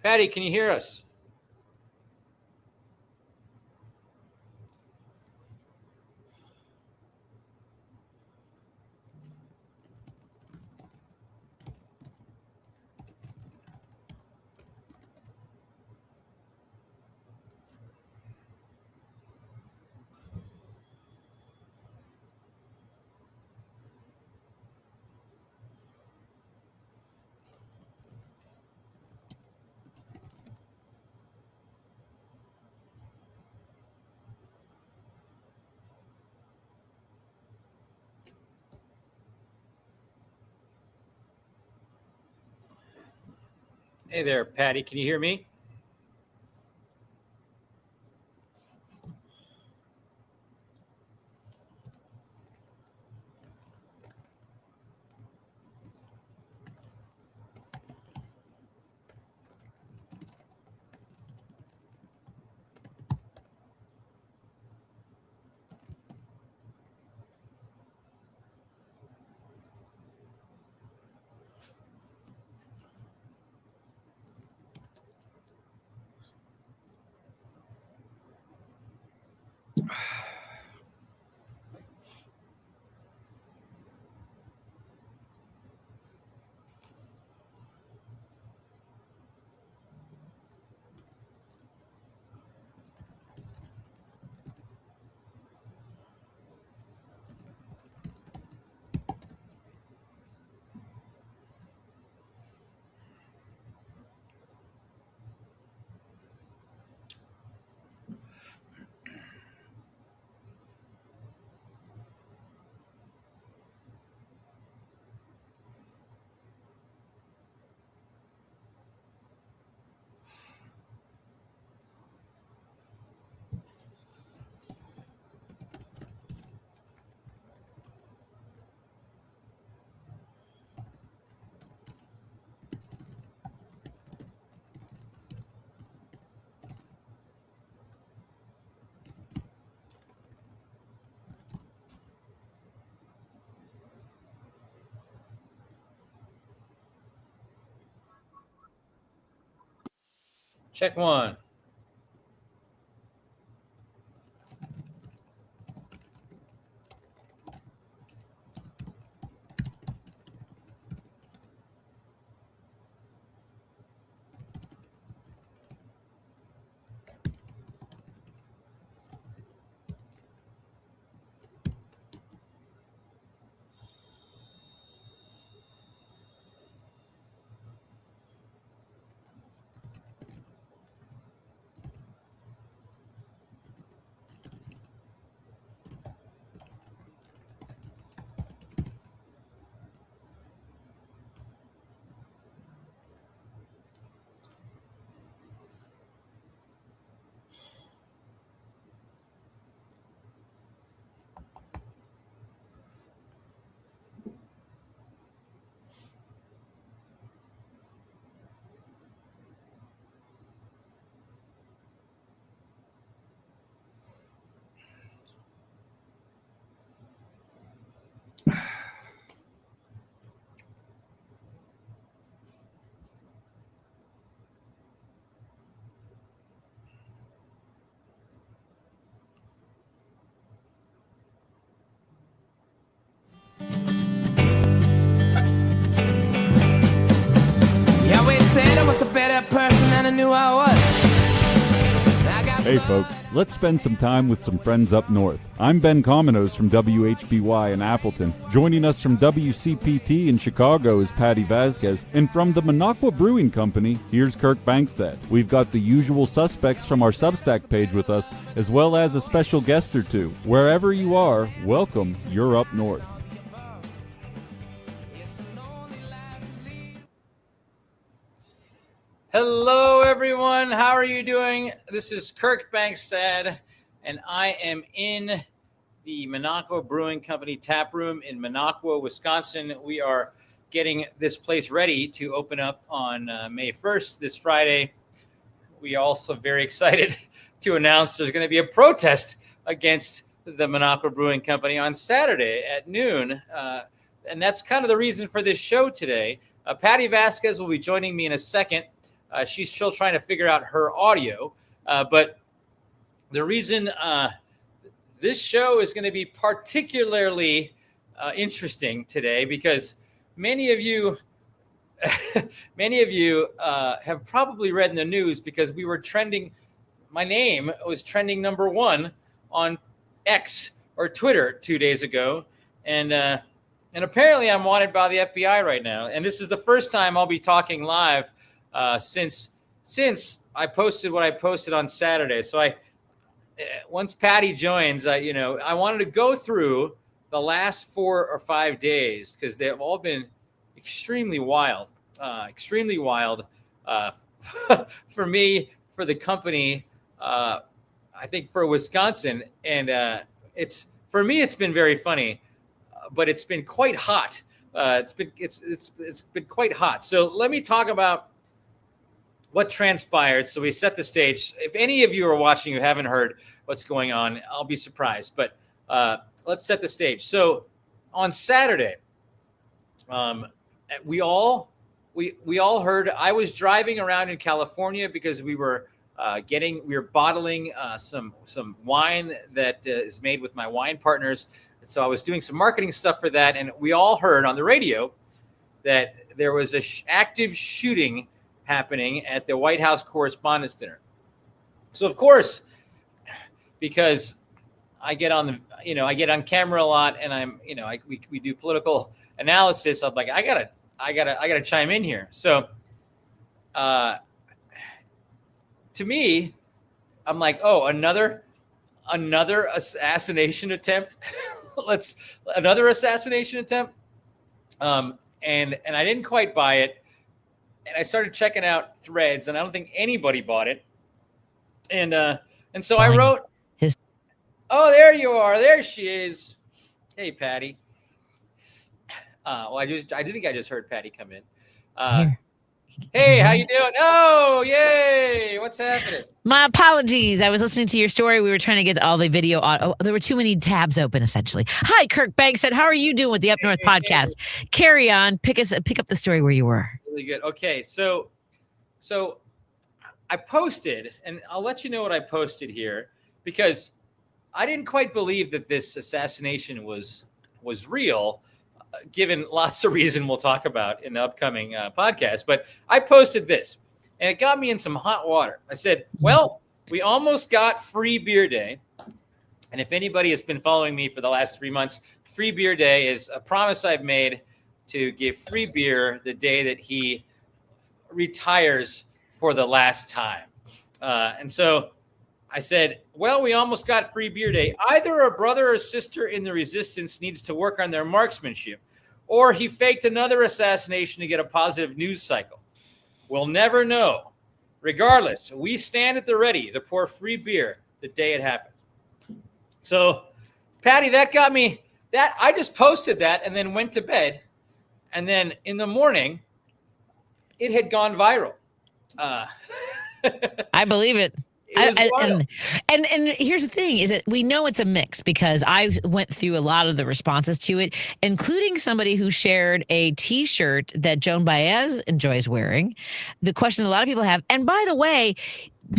Patty, can you hear us? Hey there, Patty. Can you hear me? Check one. A better person than I knew I was. Hey folks, let's spend some time with some friends up north. I'm Ben Cominos from WHBY in Appleton. Joining us from WCPT in Chicago is Patty Vasquez, and from the Minocqua Brewing Company, here's Kirk Bankstead. We've got the usual suspects from our Substack page with us, as well as a special guest or two. Wherever you are, welcome, you're up north. Hello, everyone. How are you doing? This is Kirk Bankstead, and I am in the Minocqua Brewing Company tap room in Minocqua, Wisconsin. We are getting this place ready to open up on May 1st, this Friday. We are also very excited to announce there's going to be a protest against the Minocqua Brewing Company on Saturday at noon. And that's kind of the reason for this show today. Patty Vasquez will be joining me in a second. She's still trying to figure out her audio. But the reason this show is going to be particularly interesting today, because many of you have probably read in the news, because we were trending. My name was trending number 1 on X or Twitter 2 days ago, and apparently I'm wanted by the FBI right now. And this is the first time I'll be talking live since I posted what I posted on Saturday. So once Patty joins, I wanted to go through the last 4 or 5 days, because they've all been extremely wild for me, for the company, I think for Wisconsin. And it's been very funny, but it's been quite hot. It's been quite hot. So let me talk about what transpired. So we set the stage. If any of you are watching who haven't heard what's going on, I'll be surprised. But let's set the stage. So on Saturday, we all heard. I was driving around in California because we were bottling some wine that is made with my wine partners. And so I was doing some marketing stuff for that, and we all heard on the radio that there was a active shooting happening at the White House Correspondents' Dinner. So of course, because I get on camera a lot, and we do political analysis. I'm like, I gotta chime in here. So, to me, I'm like, oh, another assassination attempt. Another assassination attempt. And I didn't quite buy it. And I started checking out threads, and I don't think anybody bought it. And so I wrote, oh, there you are. There she is. Hey, Patty. I think I just heard Patty come in. Hey, how you doing? Oh, yay. What's happening? My apologies. I was listening to your story. We were trying to get all the video on. Oh, there were too many tabs open, essentially. Hi, Kirk Bankstead. How are you doing with the Up North podcast? Carry on. Pick up the story where you were. Really good. Okay, so I posted, and I'll let you know what I posted here, because I didn't quite believe that this assassination was real, given lots of reason we'll talk about in the upcoming podcast. But I posted this, and it got me in some hot water. I said, well, we almost got free beer day. And if anybody has been following me for the last 3 months, free beer day is a promise I've made to give free beer the day that he retires for the last time. And so I said, well, we almost got free beer day. Either a brother or sister in the resistance needs to work on their marksmanship, or he faked another assassination to get a positive news cycle. We'll never know. Regardless, we stand at the ready to pour free beer the day it happens. So, Patty, that got me. I just posted that and then went to bed. And then in the morning, it had gone viral. I believe it. And here's the thing is that we know it's a mix, because I went through a lot of the responses to it, including somebody who shared a T-shirt that Joan Baez enjoys wearing. The question a lot of people have, and by the way,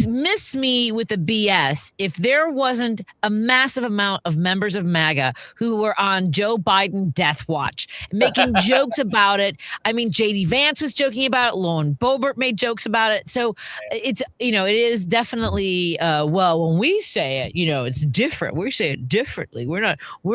miss me with the BS if there wasn't a massive amount of members of MAGA who were on Joe Biden death watch, making jokes about it. I mean, JD Vance was joking about it. Lauren Boebert made jokes about it. So it's, it is definitely, well, when we say it, it's different. We say it differently. We're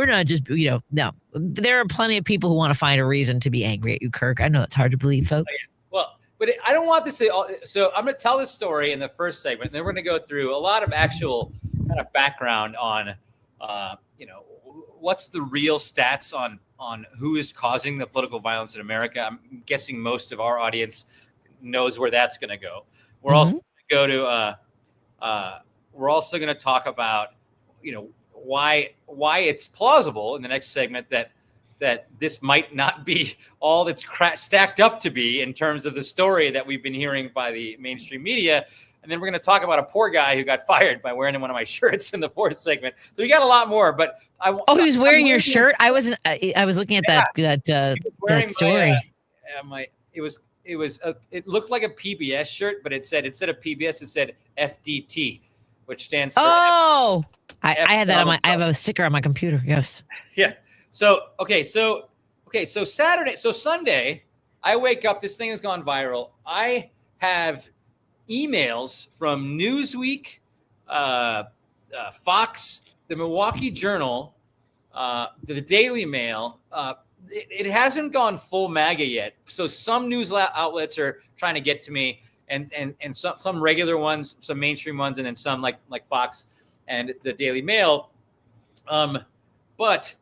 not just, no, there are plenty of people who want to find a reason to be angry at you, Kirk. I know it's hard to believe, folks. Well, but I don't want this to. So I'm going to tell this story in the first segment, and then we're going to go through a lot of actual kind of background on, what's the real stats on who is causing the political violence in America. I'm guessing most of our audience knows where that's going to go. We're also going to go to. We're also going to talk about, why it's plausible in the next segment that this might not be all that's stacked up to be in terms of the story that we've been hearing by the mainstream media. And then we're going to talk about a poor guy who got fired by wearing one of my shirts in the fourth segment. So we got a lot more, but he was wearing your shirt. I was looking at that story. it looked like a PBS shirt, but it said, instead of PBS, it said FDT, which stands for. Oh, I had that I have a sticker on my computer. Yes. Yeah. So Sunday, I wake up. This thing has gone viral. I have emails from Newsweek, Fox, the Milwaukee Journal, the Daily Mail. It hasn't gone full MAGA yet. So some news outlets are trying to get to me, and some regular ones, some mainstream ones, and then some like Fox and the Daily Mail. But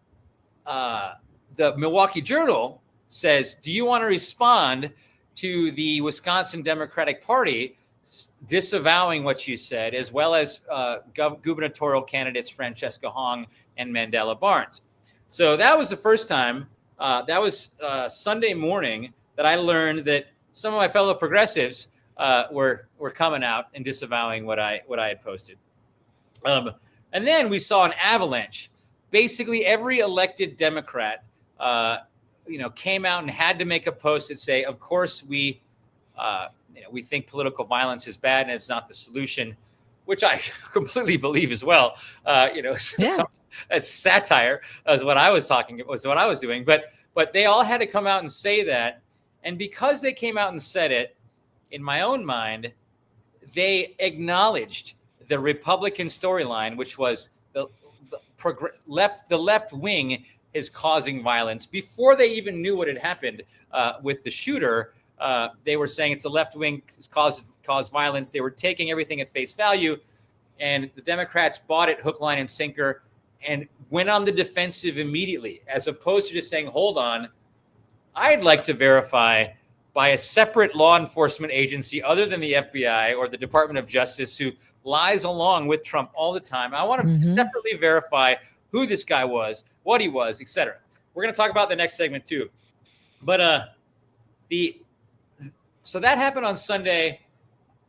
the Milwaukee Journal says, do you want to respond to the Wisconsin Democratic Party disavowing what you said, as well as gubernatorial candidates Francesca Hong and Mandela Barnes? So that was the first time. That was Sunday morning that I learned that some of my fellow progressives were coming out and disavowing what I had posted. And then we saw an avalanche. Basically, every elected Democrat, came out and had to make a post that say, "Of course, we think political violence is bad and it's not the solution," which I completely believe as well. It's satire, is what I was doing. But they all had to come out and say that, and because they came out and said it, in my own mind, they acknowledged the Republican storyline, which was the left wing is causing violence. Before they even knew what had happened with the shooter, they were saying it's the left wing caused violence. They were taking everything at face value, and the Democrats bought it hook, line, and sinker, and went on the defensive immediately, as opposed to just saying, "Hold on, I'd like to verify by a separate law enforcement agency other than the FBI or the Department of Justice, who lies along with Trump all the time. I want to separately verify who this guy was, what he was, etc." We're going to talk about the next segment too. But so that happened on Sunday.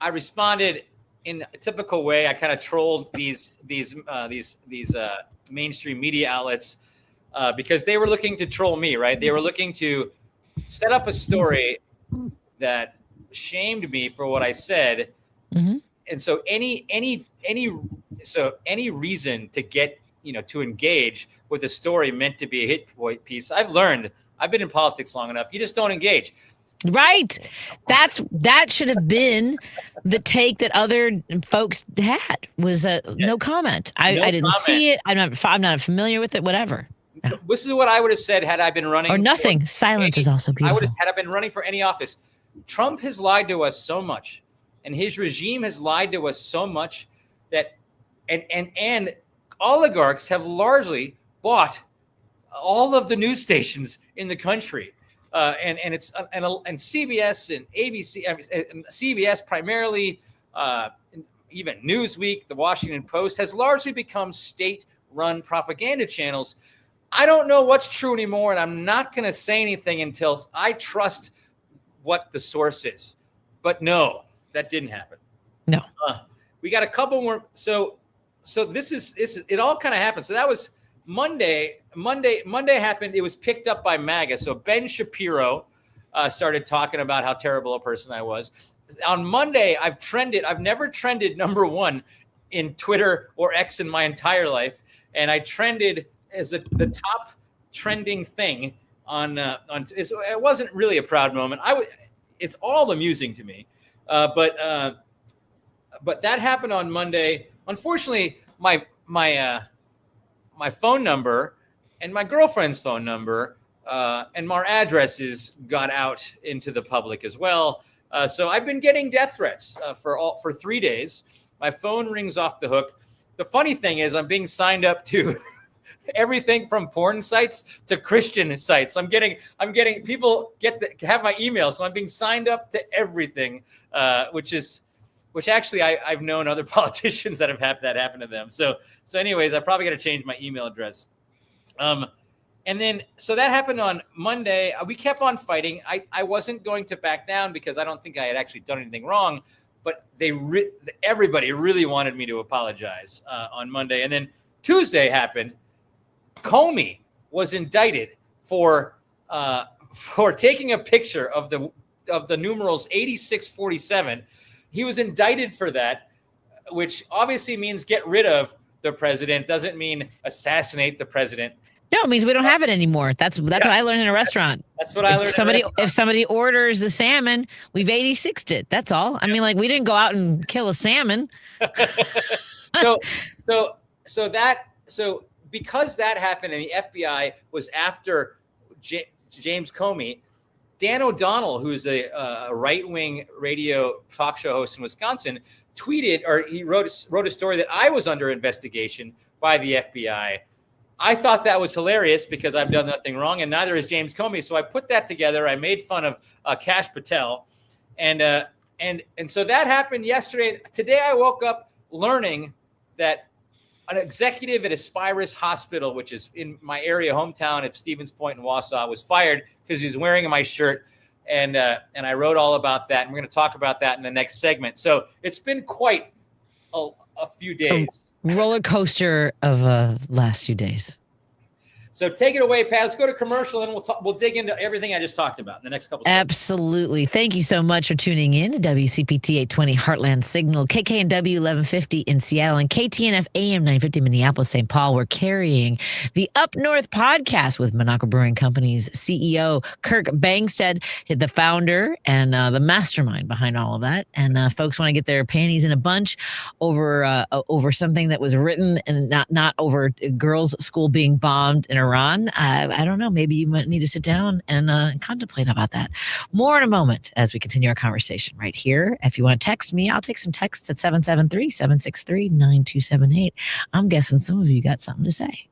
I responded in a typical way. I kind of trolled these mainstream media outlets because they were looking to troll me, right? They were looking to set up a story that shamed me for what I said. Mm-hmm. And so any reason to get, to engage with a story meant to be a hit piece. I've been in politics long enough. You just don't engage. Right. That should have been the take that other folks had, was no comment. I didn't see it. I'm not familiar with it, whatever. No. This is what I would have said had I been running. Or nothing. Silence is also beautiful. Had I been running for any office. Trump has lied to us so much, and his regime has lied to us so much that, and oligarchs have largely bought all of the news stations in the country. And CBS and ABC, and CBS primarily, even Newsweek, the Washington Post, has largely become state-run propaganda channels. I don't know what's true anymore, and I'm not going to say anything until I trust what the source is. But no, that didn't happen. No, we got a couple more. So this is it all kind of happened. So that was Monday happened. It was picked up by MAGA. So Ben Shapiro started talking about how terrible a person I was. On Monday, I've never trended number one in Twitter or X in my entire life. And I trended as the top trending thing on it wasn't really a proud moment. It's all amusing to me. But that happened on Monday. Unfortunately, my phone number and my girlfriend's phone number and our addresses got out into the public as well. So I've been getting death threats for 3 days. My phone rings off the hook. The funny thing is I'm being signed up to everything from porn sites to Christian sites. I'm getting people have my email. So I'm being signed up to everything, which actually I've known other politicians that have had that happen to them. So anyways, I probably got to change my email address. And then, so that happened on Monday. We kept on fighting. I wasn't going to back down because I don't think I had actually done anything wrong, but everybody really wanted me to apologize on Monday. And then Tuesday happened. Comey was indicted for taking a picture of of the numerals 8647. He was indicted for that, which obviously means get rid of the president. Doesn't mean assassinate the president. No, it means we don't have it anymore. That's what I learned in a restaurant. That's what I learned. If somebody orders the salmon, we've 86'd it. That's all. I mean, like, we didn't go out and kill a salmon. So because that happened and the FBI was after James Comey, Dan O'Donnell, who's a right-wing radio talk show host in Wisconsin, tweeted, or he wrote a story that I was under investigation by the FBI. I thought that was hilarious because I've done nothing wrong, and neither has James Comey. So I put that together. I made fun of Kash Patel, and so that happened yesterday. Today I woke up learning that an executive at Aspirus Hospital, which is in my area hometown of Stevens Point in Wausau, was fired because he was wearing my shirt. And I wrote all about that. And we're going to talk about that in the next segment. So it's been quite a few days. A roller coaster of last few days. So take it away, Pat. Let's go to commercial, and we'll dig into everything I just talked about in the next couple of Absolutely. Thank you so much for tuning in to WCPT 820 Heartland Signal, KKNW 1150 in Seattle, and KTNF AM 950 Minneapolis, St. Paul. We're carrying the Up North podcast with Monaco Brewing Company's CEO, Kirk Bangstead, the founder and the mastermind behind all of that. And folks want to get their panties in a bunch over something that was written and not over girls' school being bombed in Iran. I don't know. Maybe you might need to sit down and contemplate about that. More in a moment as we continue our conversation right here. If you want to text me, I'll take some texts at 773-763-9278. I'm guessing some of you got something to say.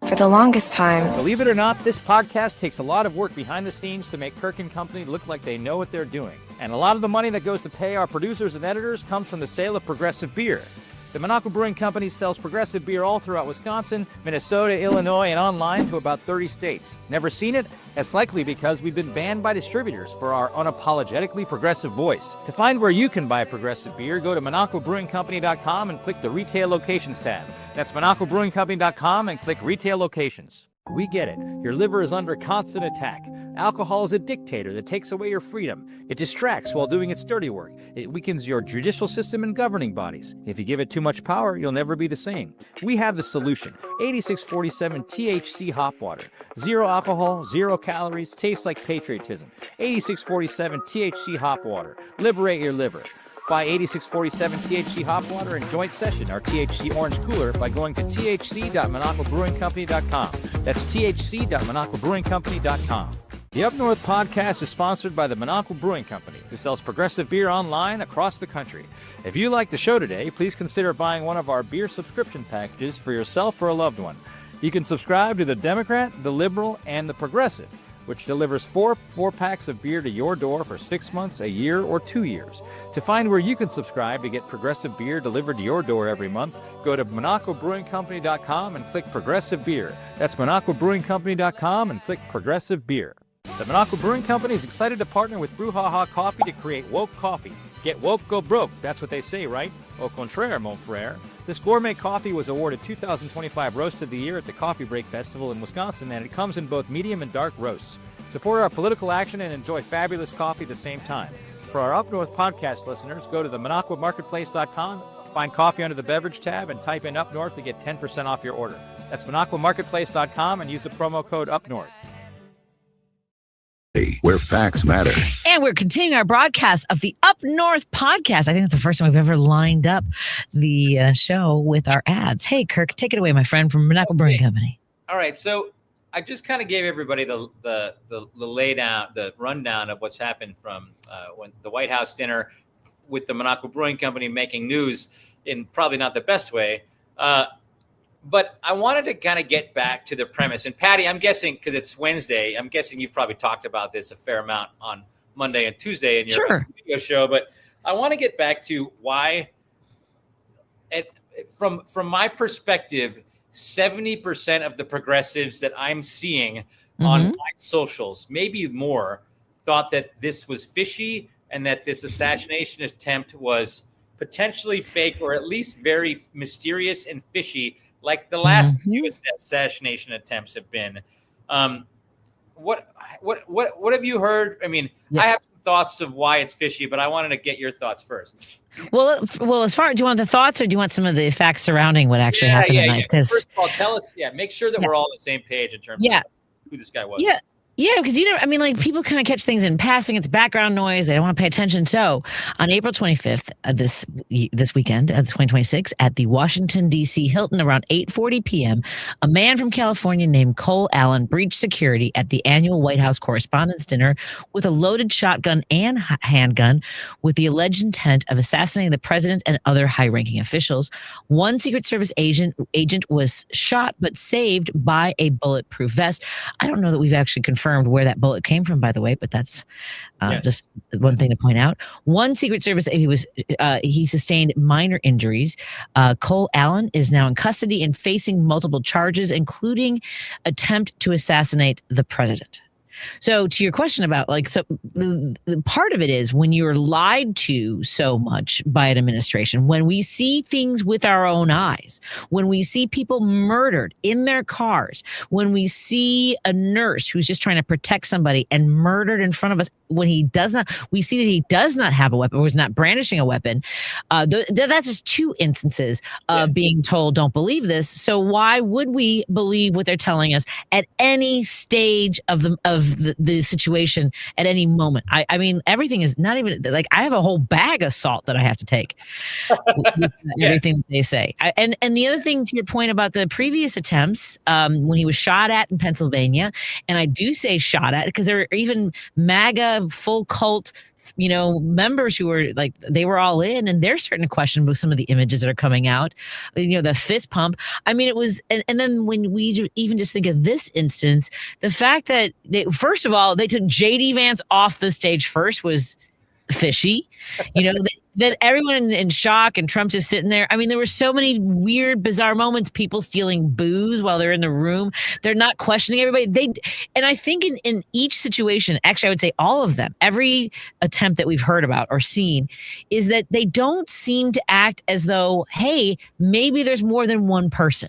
For the longest time. Believe it or not, this podcast takes a lot of work behind the scenes to make Kirk & Company look like they know what they're doing. And a lot of the money that goes to pay our producers and editors comes from the sale of Progressive Beer. The Monaco Brewing Company sells Progressive Beer all throughout Wisconsin, Minnesota, Illinois, and online to about 30 states. Never seen it? That's likely because we've been banned by distributors for our unapologetically progressive voice. To find where you can buy Progressive Beer, go to MonacoBrewingCompany.com and click the Retail Locations tab. That's MonacoBrewingCompany.com and click Retail Locations. We get it. Your liver is under constant attack. Alcohol is a dictator that takes away your freedom. It distracts while doing its dirty work. It weakens your judicial system and governing bodies. If you give it too much power, you'll never be the same. We have the solution. 8647 THC Hop Water. 0 alcohol, 0 calories, tastes like patriotism. 8647 THC Hop Water. Liberate your liver. Buy 8647 THC Hop Water and Joint Session, our THC Orange Cooler, by going to thc.monacobrewingcompany.com. That's thc.monacobrewingcompany.com. The Up North podcast is sponsored by the Monaco Brewing Company, who sells progressive beer online across the country. If you like the show today, please consider buying one of our beer subscription packages for yourself or a loved one. You can subscribe to the Democrat, the Liberal, and the Progressive, which delivers four packs of beer to your door for 6 months, a year, or 2 years. To find where you can subscribe to get progressive beer delivered to your door every month, go to MonacoBrewingCompany.com and click Progressive Beer. That's MonacoBrewingCompany.com and click Progressive Beer. The Monaco Brewing Company is excited to partner with Brouhaha Coffee to create woke coffee. Get woke, go broke. That's what they say, right? Au contraire, mon frère. This gourmet coffee was awarded 2025 Roast of the Year at the Coffee Break Festival in Wisconsin, and it comes in both medium and dark roasts. Support our political action and enjoy fabulous coffee at the same time. For our Up North podcast listeners, go to the MonacoMarketplace.com, find coffee under the beverage tab, and type in Up North to get 10% off your order. That's MonacoMarketplace.com and use the promo code UpNorth. Where facts matter. And we're continuing our broadcast of the Up North podcast. I think it's the first time we've ever lined up the show with our ads. Hey, Kirk, take it away, my friend from Monaco Brewing Company. All right, so I just kind of gave everybody the laydown, the rundown of what's happened from when the White House dinner with the Monaco Brewing Company making news in probably not the best way. But I wanted to kind of get back to the premise. And Patty, I'm guessing, because it's Wednesday, I'm guessing you've probably talked about this a fair amount on Monday and Tuesday in your video show. But I want to get back to why, from my perspective, 70% of the progressives that I'm seeing on my socials, maybe more, thought that this was fishy and that this assassination attempt was potentially fake or at least very mysterious and fishy, like the last few assassination attempts have been. what have you heard? I mean, I have some thoughts of why it's fishy, but I wanted to get your thoughts first. Well, as far, do you want the thoughts or do you want some of the facts surrounding what actually happened tonight? Because first of all, tell us, make sure that we're all on the same page in terms of who this guy was. Yeah, because people kind of catch things in passing. It's background noise. They don't want to pay attention. So on April 25th, this weekend, 2026, at the Washington, D.C. Hilton around 8:40 p.m., a man from California named Cole Allen breached security at the annual White House Correspondents' Dinner with a loaded shotgun and handgun with the alleged intent of assassinating the president and other high-ranking officials. One Secret Service agent was shot but saved by a bulletproof vest. I don't know that we've actually confirmed where that bullet came from, by the way, but that's just one thing to point out. One Secret Service, he sustained minor injuries. Cole Allen is now in custody and facing multiple charges, including attempt to assassinate the president. So to your question about the part of it is when you're lied to so much by an administration, when we see things with our own eyes, when we see people murdered in their cars, when we see a nurse who's just trying to protect somebody and murdered in front of us, when we see that he does not have a weapon or is not brandishing a weapon. That's just two instances of being told, don't believe this. So why would we believe what they're telling us at any stage of the situation at any moment? I mean, everything is not even like I have a whole bag of salt that I have to take with everything that they say. And the other thing to your point about the previous attempts, when he was shot at in Pennsylvania, and I do say shot at because there are even MAGA full cult, members who were they were all in, and they're starting to question with some of the images that are coming out, the fist pump. I mean, it was, and then when we even just think of this instance, the fact that first of all, they took JD Vance off the stage first was fishy, that everyone in shock and Trump's just sitting there. I mean, there were so many weird, bizarre moments, people stealing booze while they're in the room. They're not questioning everybody. And I think in each situation, actually, I would say all of them, every attempt that we've heard about or seen is that they don't seem to act as though, hey, maybe there's more than one person.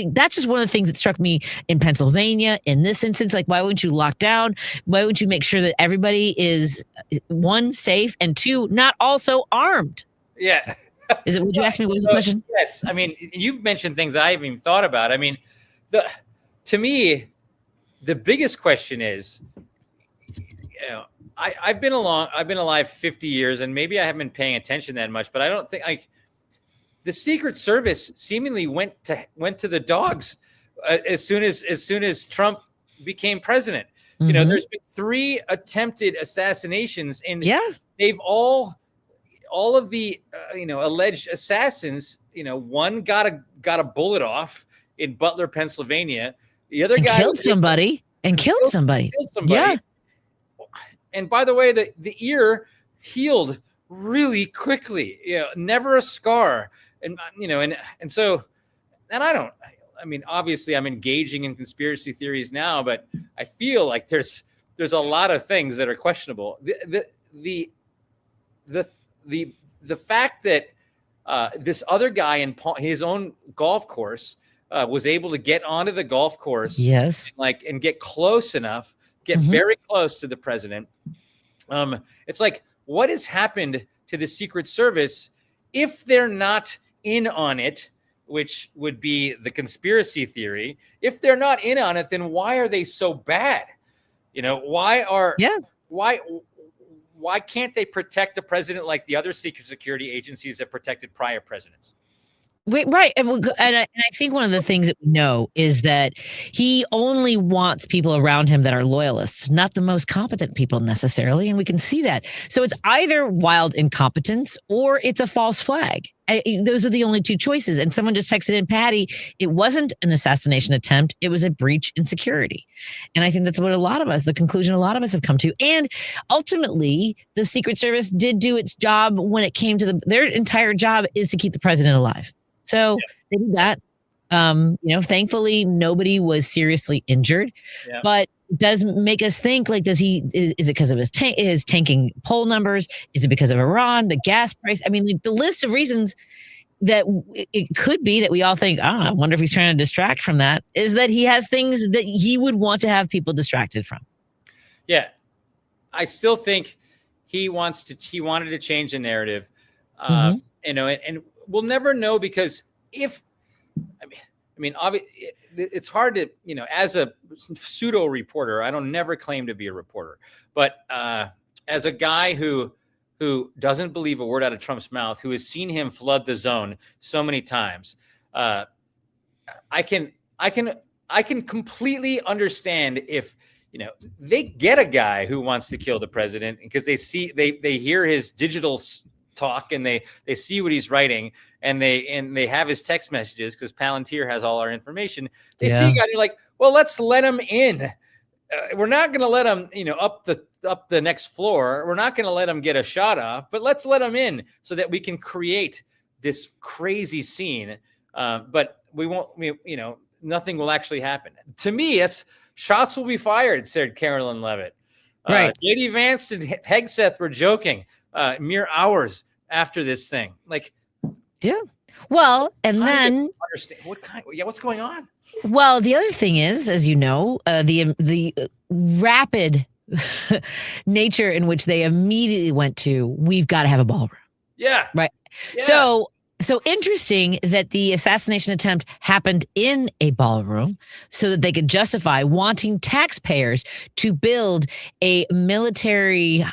That's just one of the things that struck me in Pennsylvania in this instance. Why wouldn't you lock down? Why wouldn't you make sure that everybody is, one, safe, and two, not also armed? Yeah. Would you ask me what was the question? Yes. I mean, you've mentioned things I haven't even thought about. I mean, to me, the biggest question is, I've been alive 50 years, and maybe I haven't been paying attention that much, but I don't think the Secret Service seemingly went to the dogs as soon as Trump became president. Mm-hmm. There's been 3 attempted assassinations, and they've all of the alleged assassins. One got a bullet off in Butler, Pennsylvania. The other guy killed somebody. Yeah. And by the way, the ear healed really quickly. Never a scar. And so I mean, obviously I'm engaging in conspiracy theories now, but I feel like there's a lot of things that are questionable. The fact that this other guy in his own golf course was able to get onto the golf course, and get close enough, get very close to the president. It's what has happened to the Secret Service if they're not in on it, which would be the conspiracy theory. If they're not in on it, then why are they so bad? Why can't they protect the president like the other secret security agencies that protected prior presidents? Right. And I think one of the things that we know is that he only wants people around him that are loyalists, not the most competent people necessarily. And we can see that. So it's either wild incompetence or it's a false flag. Those are the only two choices. And someone just texted in, Patty, it wasn't an assassination attempt. It was a breach in security. And I think that's what the conclusion a lot of us have come to. And ultimately, the Secret Service did do its job when it came to their entire job is to keep the president alive. So they did that. Thankfully, nobody was seriously injured, but it does make us think, is it because of his tanking poll numbers? Is it because of Iran, the gas price? I mean, the list of reasons that it could be that we all think, I wonder if he's trying to distract from that, is that he has things that he would want to have people distracted from. Yeah. I still think he wanted to change the narrative, and we'll never know because obviously it's hard to, as a pseudo reporter, I don't never claim to be a reporter, but as a guy who doesn't believe a word out of Trump's mouth, who has seen him flood the zone so many times, I can completely understand if, they get a guy who wants to kill the president because they hear his digital talk and they see what he's writing and they have his text messages because Palantir has all our information. They see a guy, they're like, well, let's let him in. We're not going to let him, up the next floor. We're not going to let him get a shot off, but let's let him in so that we can create this crazy scene. But we won't, nothing will actually happen. To me, it's shots will be fired, said Carolyn Levitt. Right. JD Vance and Hegseth were joking mere hours after this thing. Like, yeah. Well, and then understand what's going on. Well, the other thing is, as you know, the rapid nature in which they immediately went to, we've got to have a ballroom. Yeah. Right. Yeah. So interesting that the assassination attempt happened in a ballroom so that they could justify wanting taxpayers to build a military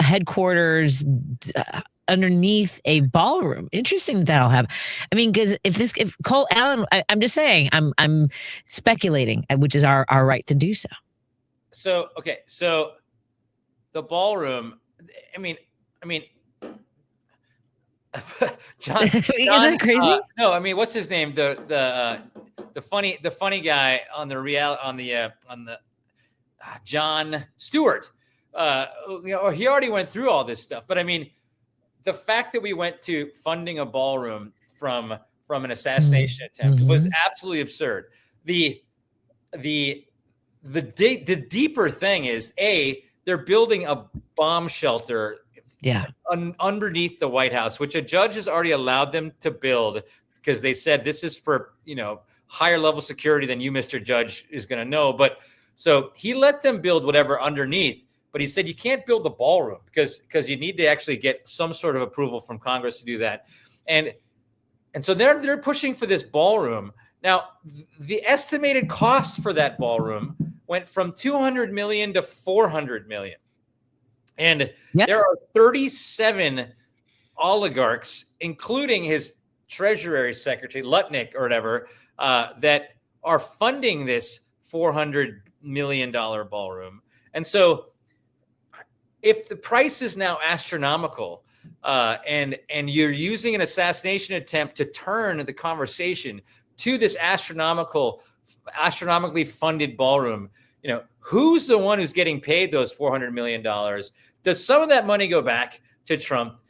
headquarters underneath a ballroom. Interesting that'll happen. I mean, because if Cole Allen, I'm just saying, I'm speculating, which is our right to do so. So the ballroom. I mean. John, isn't that crazy? No, I mean, what's his name? The funny guy on the Jon Stewart. He already went through all this stuff, but I mean, the fact that we went to funding a ballroom from an assassination attempt was absolutely absurd. The deeper thing is they're building a bomb shelter. Yeah. Underneath the White House, which a judge has already allowed them to build because they said this is for, higher level security than you, Mr. Judge, is going to know. But so he let them build whatever underneath, but he said you can't build the ballroom because you need to actually get some sort of approval from Congress to do that. And so they're pushing for this ballroom. Now, the estimated cost for that ballroom went from $200 million to $400 million. And there are 37 oligarchs, including his Treasury Secretary, Lutnick or whatever, that are funding this $400 million ballroom. And so if the price is now astronomical and you're using an assassination attempt to turn the conversation to this astronomically funded ballroom, who's the one who's getting paid those $400 million? Does some of that money go back to Trump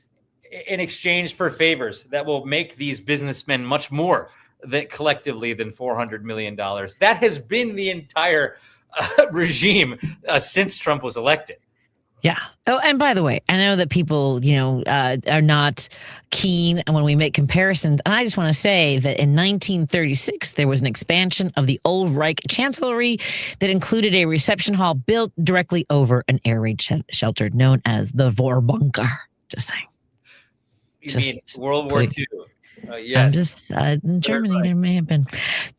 in exchange for favors that will make these businessmen much more collectively than $400 million? That has been the entire regime since Trump was elected. Yeah. Oh, and by the way, I know that people, are not keen when we make comparisons. And I just want to say that in 1936, there was an expansion of the Old Reich Chancellery that included a reception hall built directly over an air raid shelter known as the Vorbunker. Just saying. You mean World War II? Yes. I'm just in Germany. There may have been.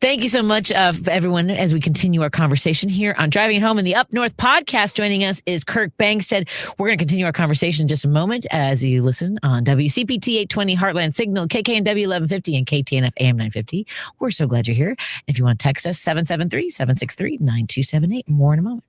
Thank you so much, everyone, as we continue our conversation here on Driving It Home in the Up North podcast. Joining us is Kirk Bangstad. We're going to continue our conversation in just a moment as you listen on WCPT 820 Heartland Signal, KKNW 1150, and KTNF AM 950. We're so glad you're here. If you want to text us, 773-763-9278. More in a moment.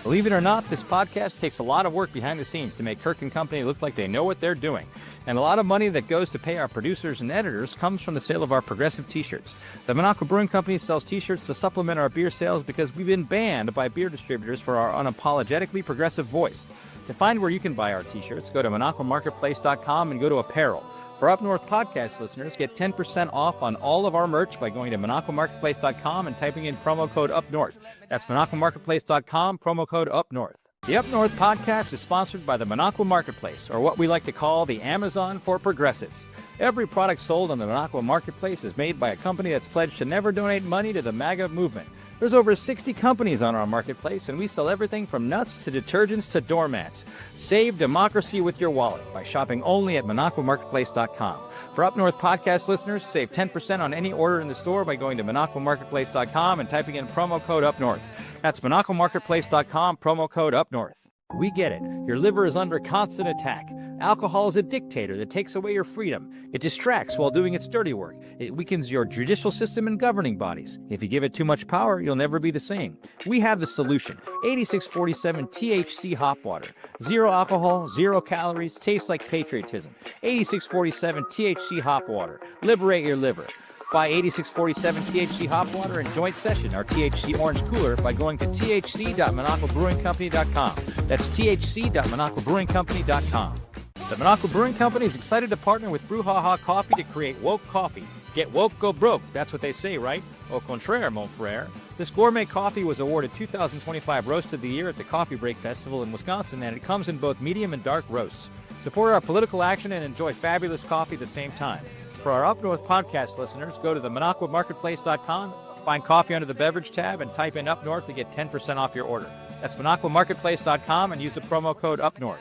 Believe it or not, this podcast takes a lot of work behind the scenes to make Kirk and Company look like they know what they're doing. And a lot of money that goes to pay our producers and editors comes from the sale of our progressive t-shirts. The Monaco Brewing Company sells t-shirts to supplement our beer sales because we've been banned by beer distributors for our unapologetically progressive voice. To find where you can buy our t-shirts, go to monacomarketplace.com and go to apparel. For Up North podcast listeners, get 10% off on all of our merch by going to monacomarketplace.com and typing in promo code UpNorth. That's monacomarketplace.com, promo code UpNorth. The Up North podcast is sponsored by the Minocqua Marketplace, or what we like to call the Amazon for progressives. Every product sold on the Minocqua Marketplace is made by a company that's pledged to never donate money to the MAGA movement. There's over 60 companies on our marketplace, and we sell everything from nuts to detergents to doormats. Save democracy with your wallet by shopping only at MinocquaMarketplace.com. For Up North podcast listeners, save 10% on any order in the store by going to MinocquaMarketplace.com and typing in promo code UpNorth. That's MinocquaMarketplace.com, promo code UpNorth. We get it. Your liver is under constant attack. Alcohol is a dictator that takes away your freedom. It distracts while doing its dirty work. It weakens your judicial system and governing bodies. If you give it too much power, you'll never be the same. We have the solution. 8647 THC Hop Water. Zero alcohol, 0 calories, tastes like patriotism. 8647 THC Hop Water. Liberate your liver. Buy 8647 THC Hop Water and Joint Session, our THC Orange Cooler, by going to thc.minocquabrewingcompany.com. That's thc.minocquabrewingcompany.com. The Minocqua Brewing Company is excited to partner with Brouhaha Coffee to create woke coffee. Get woke, go broke. That's what they say, right? Au contraire, mon frère. This gourmet coffee was awarded 2025 Roast of the Year at the Coffee Break Festival in Wisconsin, and it comes in both medium and dark roasts. Support our political action and enjoy fabulous coffee at the same time. For our Up North podcast listeners, go to the MinocquaMarketplace.com, find coffee under the beverage tab, and type in Up North to get 10% off your order. That's MinocquaMarketplace.com and use the promo code UpNorth.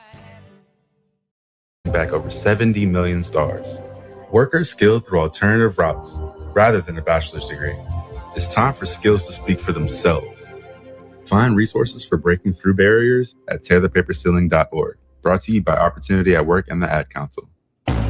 Back over 70 million stars. Workers skilled through alternative routes rather than a bachelor's degree. It's time for skills to speak for themselves. Find resources for breaking through barriers at tearthepaperceiling.org. Brought to you by Opportunity at Work and the Ad Council.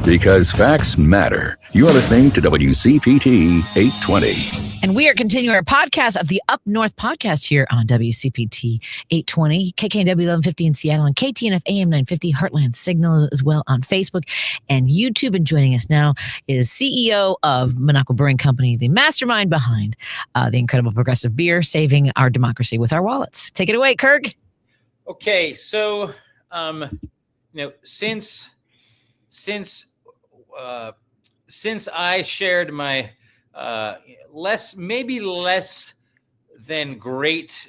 Because facts matter. You are listening to WCPT 820. And we are continuing our podcast of the Up North podcast here on WCPT 820, KKNW 1150 in Seattle, and KTNF AM 950, Heartland Signal as well on Facebook and YouTube. And joining us now is CEO of Minocqua Brewing Company, the mastermind behind the incredible progressive beer, saving our democracy with our wallets. Take it away, Kirk. Okay, so since I shared my less than great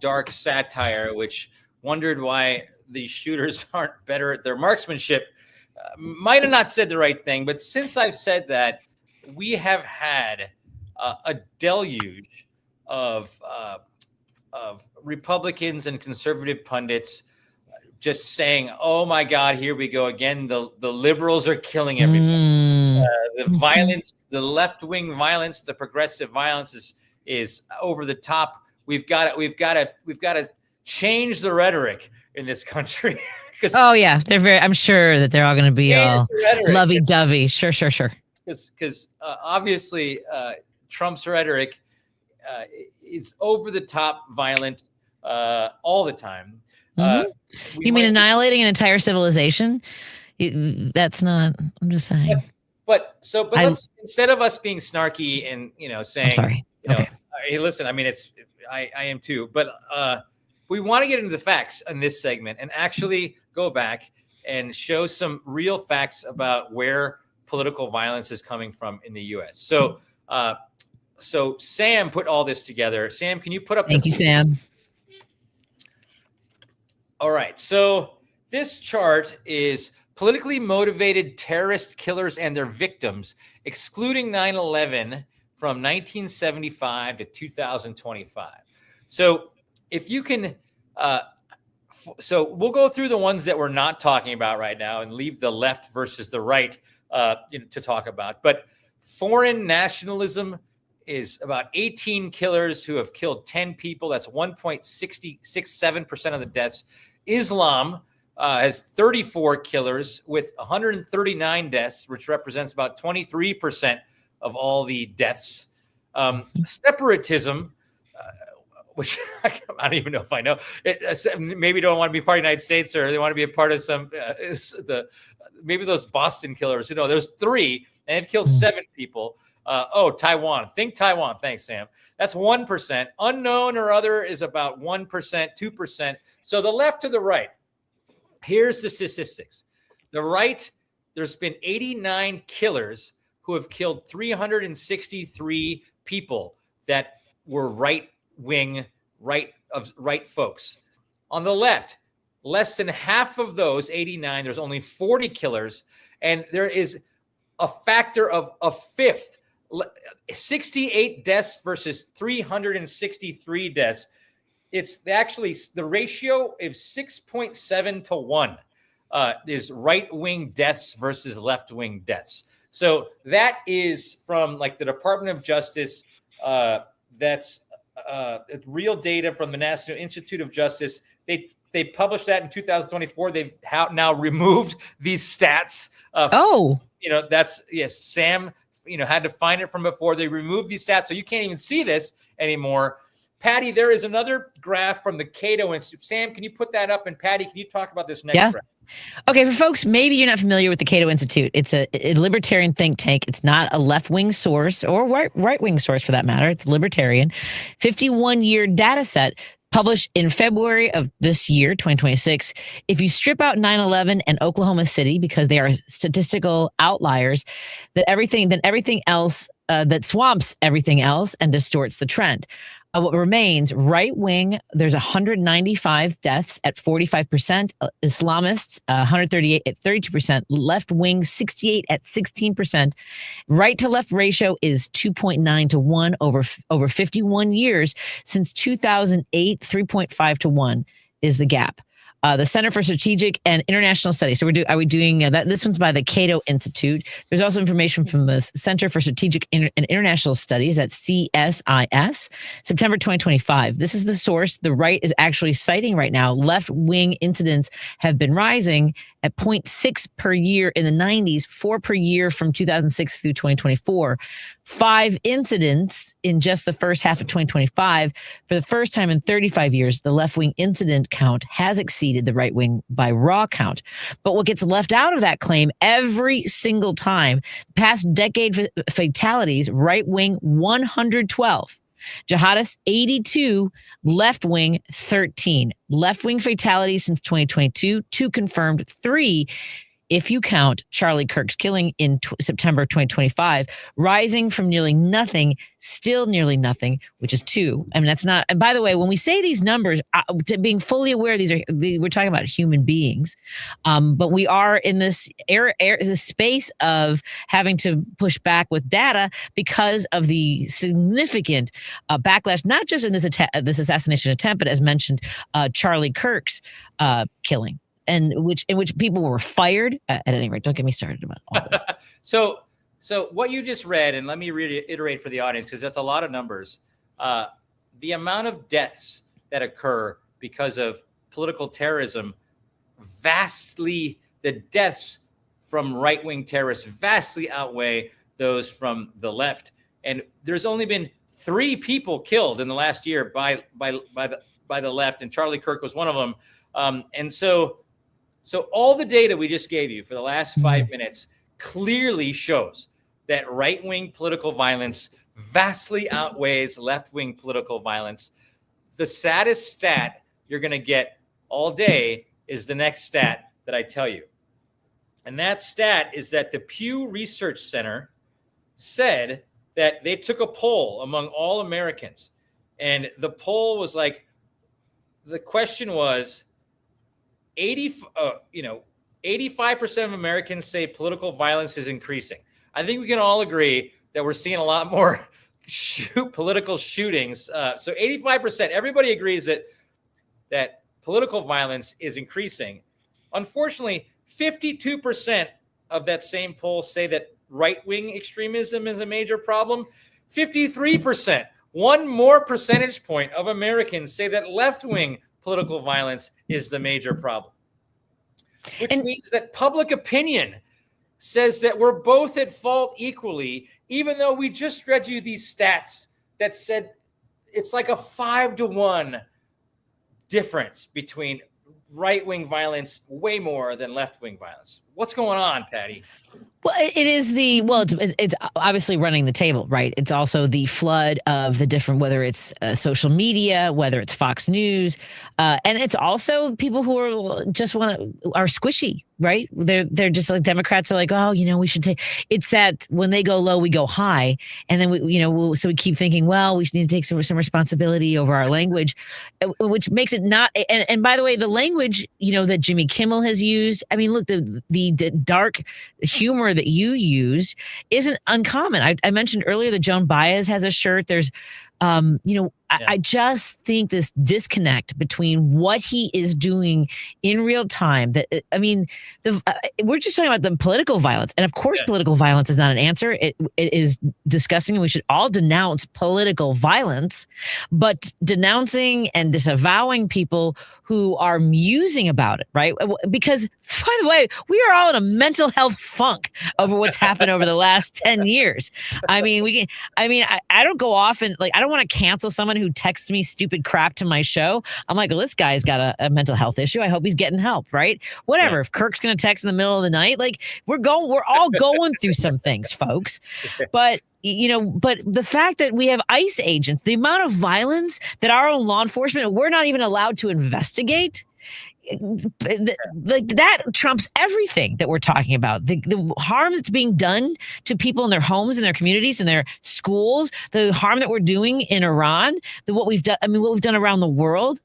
dark satire, which wondered why these shooters aren't better at their marksmanship, might have not said the right thing. But since I've said that, we have had a deluge of Republicans and conservative pundits just saying, "Oh my God, here we go again. The liberals are killing everybody. The violence, the left-wing violence, the progressive violence is over the top. We've got to change the rhetoric in this country." Oh yeah, I'm sure that they're all going to be all lovey-dovey. Sure. Because obviously Trump's rhetoric is over the top, violent all the time. You mean annihilating an entire civilization? That's not. I'm just saying. But let's, instead of us being snarky and saying, I'm sorry. Okay. Hey, listen. I mean, I am too. But we want to get into the facts in this segment and actually go back and show some real facts about where political violence is coming from in the U.S. So Sam put all this together. Sam, can you put up? Thank you, Sam. All right. So this chart is politically motivated terrorist killers and their victims, excluding 9/11 from 1975 to 2025. So if you can, so we'll go through the ones that we're not talking about right now and leave the left versus the right to talk about. But foreign nationalism is about 18 killers who have killed 10 people. That's 1.667% of the deaths. Islam has 34 killers with 139 deaths, which represents about 23% of all the deaths. Separatism, which I don't even know if I know, maybe don't want to be part of the United States, or they want to be a part of some, maybe those Boston killers. There's 3 and they've killed 7 people. Taiwan. Think Taiwan. Thanks, Sam. That's 1%. Unknown or other is about 1%, 2%. So the left to the right. Here's the statistics. The right, there's been 89 killers who have killed 363 people that were right folks. On the left, less than half of those 89, there's only 40 killers. And there is a factor of a fifth, 68 deaths versus 363 deaths. It's actually the ratio is 6.7 to 1 is right-wing deaths versus left-wing deaths. So that is from like the Department of Justice. That's real data from the National Institute of Justice. They published that in 2024. They've now removed these stats. That's yes. Sam, had to find it from before. They removed these stats, so you can't even see this anymore. Patty, there is another graph from the Cato Institute. Sam, can you put that up? And Patty, can you talk about this next graph? Okay, for folks, maybe you're not familiar with the Cato Institute. It's a libertarian think tank. It's not a left-wing source or right-wing source for that matter. It's libertarian. 51-year data set published in February of this year, 2026. If you strip out 9/11 and Oklahoma City because they are statistical outliers, then everything else that swamps everything else and distorts the trend. What remains, right wing, there's 195 deaths at 45%, Islamists 138 at 32%, left wing 68 at 16%. Right to left ratio is 2.9 to 1 over 51 years. Since 2008, 3.5 to 1 is the gap. The Center for Strategic and International Studies. So are we doing that? This one's by the Cato Institute. There's also information from the Center for Strategic and International Studies at CSIS, September 2025. This is the source the right is actually citing right now. Left-wing incidents have been rising at 0.6 per year in the 90s, 4 per year from 2006 through 2024. 5 incidents in just the first half of 2025. For the first time in 35 years, the left-wing incident count has exceeded the right-wing by raw count. But what gets left out of that claim every single time, past decade fatalities, right-wing 112. Jihadists 82, left-wing 13. Left-wing fatalities since 2022, 2 confirmed, 3 if you count Charlie Kirk's killing in September 2025, rising from nearly nothing, still nearly nothing, which is 2. I mean, that's not, and by the way, when we say these numbers, being fully aware, we're talking about human beings, but we are in this this space of having to push back with data because of the significant backlash, not just in this assassination attempt, but as mentioned, Charlie Kirk's killing. And in which people were fired. At any rate, don't get me started about all that. So what you just read, and let me reiterate for the audience because that's a lot of numbers. The amount of deaths that occur because of political terrorism, the deaths from right-wing terrorists vastly outweigh those from the left. And there's only been 3 people killed in the last year by the left, and Charlie Kirk was one of them. And so all the data we just gave you for the last 5 minutes clearly shows that right-wing political violence vastly outweighs left-wing political violence. The saddest stat you're going to get all day is the next stat that I tell you. And that stat is that the Pew Research Center said that they took a poll among all Americans. And the poll was like, the question was, 85% of Americans say political violence is increasing. I think we can all agree that we're seeing a lot more political shootings. So 85%, everybody agrees that political violence is increasing. Unfortunately, 52% of that same poll say that right-wing extremism is a major problem. 53%, one more percentage point of Americans say that left-wing political violence is the major problem, which means that public opinion says that we're both at fault equally, even though we just read you these stats that said it's like a 5-to-1 difference between right-wing violence way more than left-wing violence. What's going on, Patty? Well, it's obviously running the table, right? It's also the flood of the different, whether it's social media, whether it's Fox News, and it's also people who are squishy, right? They're just like Democrats are like, oh, we should take. It's that when they go low, we go high, and then so we keep thinking, well, we need to take some responsibility over our language, which makes it not. And by the way, the language that Jimmy Kimmel has used. I mean, look, the dark humor that you use isn't uncommon. I mentioned earlier that Joan Baez has a shirt. There's I just think this disconnect between what he is doing in real time. We're just talking about the political violence, and of course, political violence is not an answer. It is disgusting, and we should all denounce political violence. But denouncing and disavowing people who are musing about it, right? Because, by the way, we are all in a mental health funk over what's happened over the last 10 years. I don't go off and I don't want to cancel someone who texts me stupid crap to my show. I'm like, well, this guy's got a mental health issue. I hope he's getting help, right? Whatever. Yeah. If Kirk's going to text in the middle of the night, we're all going through some things, folks. But the fact that we have ICE agents, the amount of violence that our own law enforcement, we're not even allowed to investigate. That trumps everything that we're talking about. The harm that's being done to people in their homes, in their communities, in their schools, the harm that we're doing in Iran, what we've done around the world,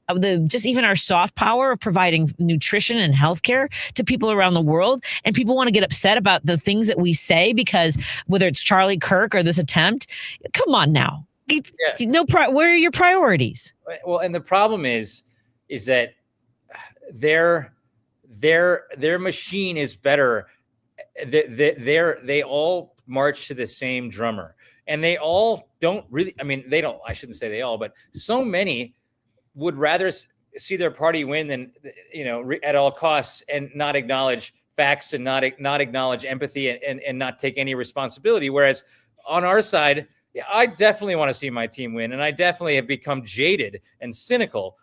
just even our soft power of providing nutrition and healthcare to people around the world. And people want to get upset about the things that we say because whether it's Charlie Kirk or this attempt, come on now. Where are your priorities? Well, and the problem is that their machine is better. They all march to the same drummer, and they all don't really. I mean, they don't. I shouldn't say they all, but so many would rather see their party win than at all costs, and not acknowledge facts and not acknowledge empathy and not take any responsibility. Whereas on our side, I definitely want to see my team win, and I definitely have become jaded and cynical.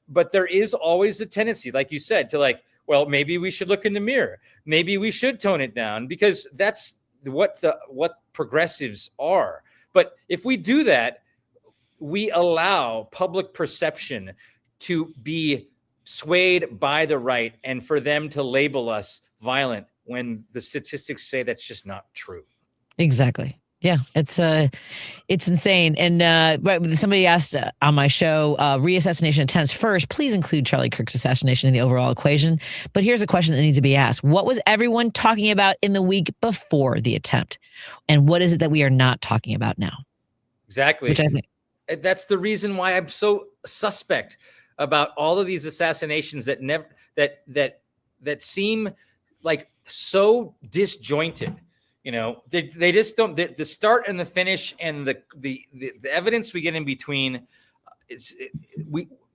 But there is always a tendency, like you said, to well, maybe we should look in the mirror. Maybe we should tone it down, because that's what progressives are. But if we do that, we allow public perception to be swayed by the right and for them to label us violent when the statistics say that's just not true. Exactly. Yeah, it's insane. And somebody asked on my show, reassassination attempts first, please include Charlie Kirk's assassination in the overall equation. But here's a question that needs to be asked. What was everyone talking about in the week before the attempt? And what is it that we are not talking about now? Exactly. Which I think that's the reason why I'm so suspect about all of these assassinations that seem like so disjointed. They just don't. The start and the finish and the evidence we get in between, it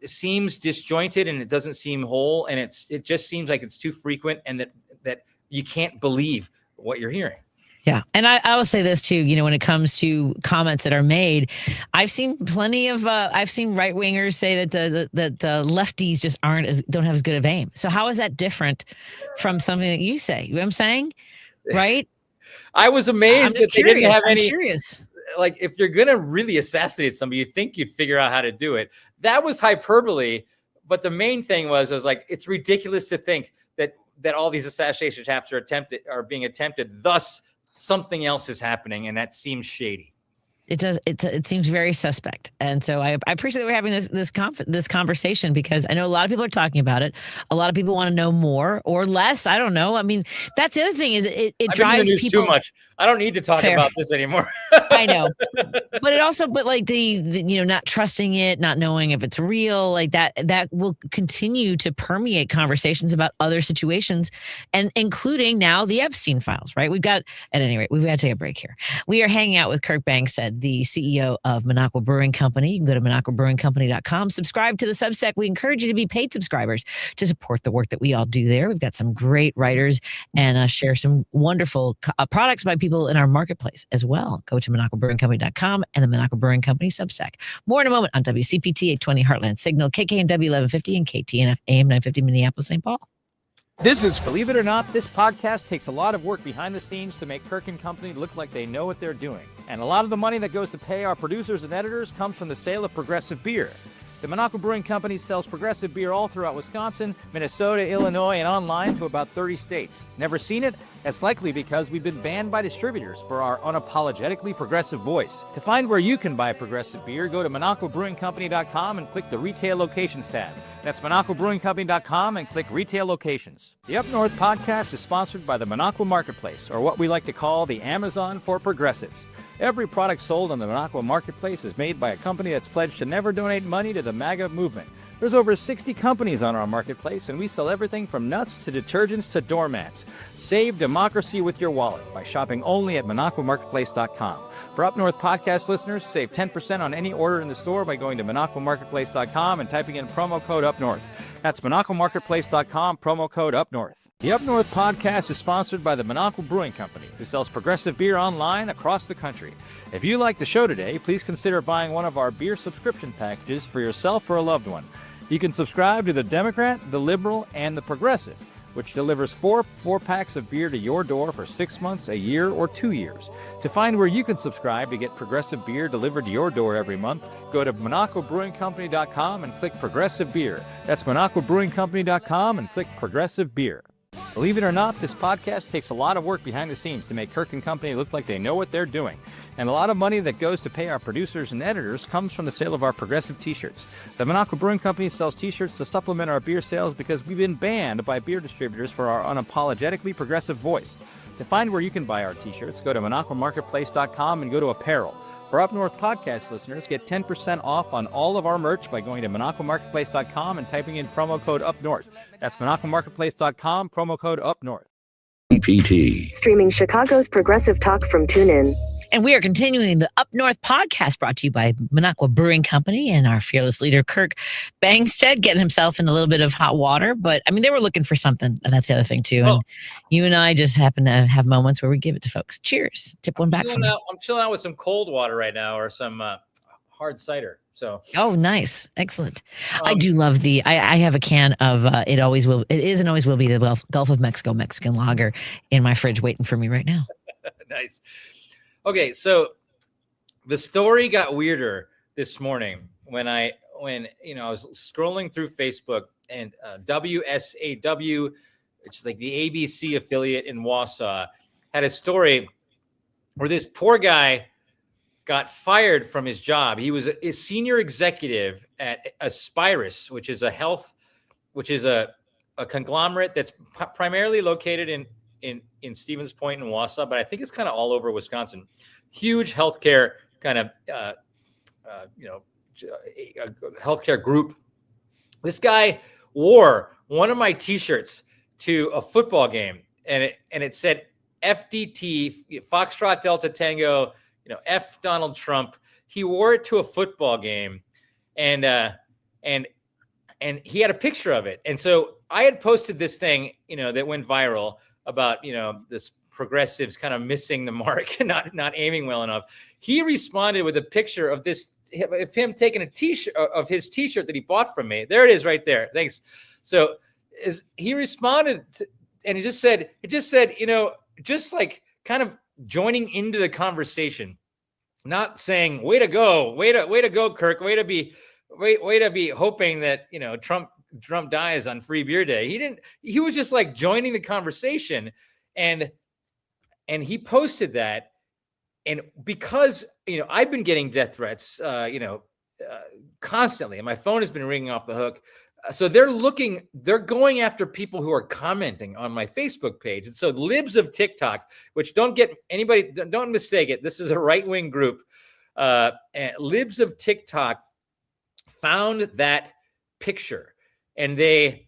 seems disjointed, and it doesn't seem whole, and it just seems like it's too frequent, and that you can't believe what you're hearing. Yeah. And I will say this too, when it comes to comments that are made, I've seen plenty of, I've seen right wingers say that the lefties just don't have as good of aim. So how is that different from something that you say? You know what I'm saying? Right. I was amazed that they didn't have any. I'm curious. If you're going to really assassinate somebody, you think you'd figure out how to do it. That was hyperbole. But the main thing was it's ridiculous to think that all these assassination attempts are being attempted. Thus, something else is happening, and that seems shady. It does. It seems very suspect, and so I appreciate that we're having this conversation, because I know a lot of people are talking about it. A lot of people want to know more or less. I don't know. I mean, that's the other thing is it drives people too much. I don't need to talk about this anymore. I know, but it also, the not trusting it, not knowing if it's real, that will continue to permeate conversations about other situations, and including now the Epstein files. Right? At any rate, we've got to take a break here. We are hanging out with Kirk Bangstad, the CEO of Minocqua Brewing Company. You can go to MinocquaBrewingCompany.com. Subscribe to the Substack. We encourage you to be paid subscribers to support the work that we all do there. We've got some great writers and share some wonderful products by people in our marketplace as well. Go to MinocquaBrewingCompany.com and the Minocqua Brewing Company Substack. More in a moment on WCPT 820 Heartland Signal, KKNW 1150 and KTNF AM 950 Minneapolis, St. Paul. Believe it or not, this podcast takes a lot of work behind the scenes to make Kirk & Company look like they know what they're doing. And a lot of the money that goes to pay our producers and editors comes from the sale of Progressive Beer. The Monaco Brewing Company sells progressive beer all throughout Wisconsin, Minnesota, Illinois, and online to about 30 states. Never seen it? That's likely because we've been banned by distributors for our unapologetically progressive voice. To find where you can buy progressive beer, go to MonacoBrewingCompany.com and click the Retail Locations tab. That's MonacoBrewingCompany.com and click Retail Locations. The Up North podcast is sponsored by the Monaco Marketplace, or what we like to call the Amazon for progressives. Every product sold on the Monaco Marketplace is made by a company that's pledged to never donate money to the MAGA movement. There's over 60 companies on our marketplace, and we sell everything from nuts to detergents to doormats. Save democracy with your wallet by shopping only at MonacoMarketplace.com. For Up North podcast listeners, save 10% on any order in the store by going to MonacoMarketplace.com and typing in promo code UpNorth. That's MonacoMarketplace.com, promo code UpNorth. The Up North podcast is sponsored by the Monaco Brewing Company, who sells progressive beer online across the country. If you like the show today, please consider buying one of our beer subscription packages for yourself or a loved one. You can subscribe to the Democrat, the Liberal, and the Progressive, which delivers four packs of beer to your door for 6 months, a year, or 2 years. To find where you can subscribe to get progressive beer delivered to your door every month, go to MonacoBrewingCompany.com and click Progressive Beer. That's MonacoBrewingCompany.com and click Progressive Beer. Believe it or not, this podcast takes a lot of work behind the scenes to make Kirk and Company look like they know what they're doing. And a lot of money that goes to pay our producers and editors comes from the sale of our progressive t-shirts. The Monaco Brewing Company sells t-shirts to supplement our beer sales because we've been banned by beer distributors for our unapologetically progressive voice. To find where you can buy our t-shirts, go to MonacoMarketplace.com and go to Apparel. For Up North podcast listeners, get 10% off on all of our merch by going to MonacoMarketplace.com and typing in promo code UpNorth. That's MonacoMarketplace.com, promo code UpNorth. EPT. Streaming Chicago's progressive talk from TuneIn. And we are continuing the Up North podcast brought to you by Monaco Brewing Company and our fearless leader, Kirk Bangstead, getting himself in a little bit of hot water. But I mean, they were looking for something. And that's the other thing, too. And you and I just happen to have moments where we give it to folks. Cheers. Tip one back from me. I'm chilling out with some cold water right now or some hard cider. So. Oh, nice. Excellent. I do love I have a can of it is and always will be the Gulf of Mexico Mexican lager in my fridge waiting for me right now. Nice. Okay, so the story got weirder this morning when I was scrolling through Facebook and WSAW, which is like the ABC affiliate in Wausau, had a story where this poor guy got fired from his job. He was a senior executive at Aspirus, which is a conglomerate that's primarily located in Stevens Point and Wausau, but I think it's kind of all over Wisconsin. Huge healthcare kind of, healthcare group. This guy wore one of my T-shirts to a football game, and it said FDT, Foxtrot Delta Tango, F Donald Trump. He wore it to a football game, and he had a picture of it. And so I had posted this thing, that went viral about, this progressives kind of missing the mark and not aiming well enough. He responded with a picture of him taking a T-shirt of his T-shirt that he bought from me. There it is right there. Thanks. So he responded and he just said, just like kind of joining into the conversation, not saying, way to go, Kirk, way to be hoping that, Trump dies on Free Beer Day. He was just like joining the conversation, and he posted that. And because, I've been getting death threats, constantly, and my phone has been ringing off the hook. So they're going after people who are commenting on my Facebook page. And so libs of TikTok, which don't mistake it. This is a right-wing group. Libs of TikTok found that picture. And they